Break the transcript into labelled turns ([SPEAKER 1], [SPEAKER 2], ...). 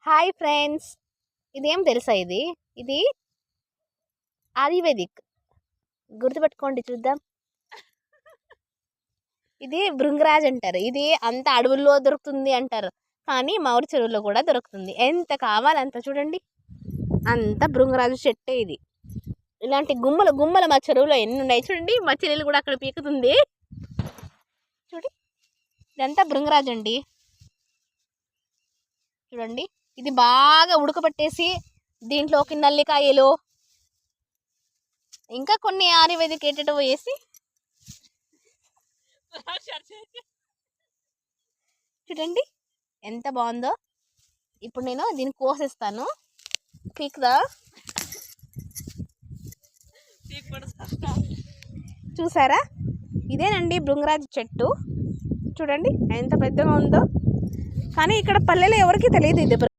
[SPEAKER 1] Hi friends, ఇదేం తెలుసా? ఇది ఆయుర్వేదిక్. గుర్తుపెట్టుకోండి, చూద్దాం. ఇది భృంగరాజ్ అంటారు. ఇది అంత అడవుల్లో దొరుకుతుంది అంటారు, కానీ మా ఊరి చెరువులో కూడా దొరుకుతుంది. ఎంత కావాలంత చూడండి, అంత భృంగరాజు చెట్టే ఇది. ఇలాంటి గుమ్మలు గుమ్మలు మా చెరువులో ఎన్ని ఉన్నాయి చూడండి. మా చెల్లెలు కూడా అక్కడ పీకుతుంది చూడండి. ఇదంతా భృంగరాజు అండి. చూడండి, ఇది బాగా ఉడకబెట్టేసి దీంట్లోకి నల్లికాయలు ఇంకా కొన్ని ఆయుర్వేదిక్ ఏటో వేసి చూడండి ఎంత బాగుందో. ఇప్పుడు నేను దీన్ని కోసేస్తాను. పీక్దా చూసారా? ఇదేనండి భృంగరాజు చెట్టు. చూడండి ఎంత పెద్దగా ఉందో. కానీ ఇక్కడ పల్లెలో ఎవరికి తెలియదు ఇది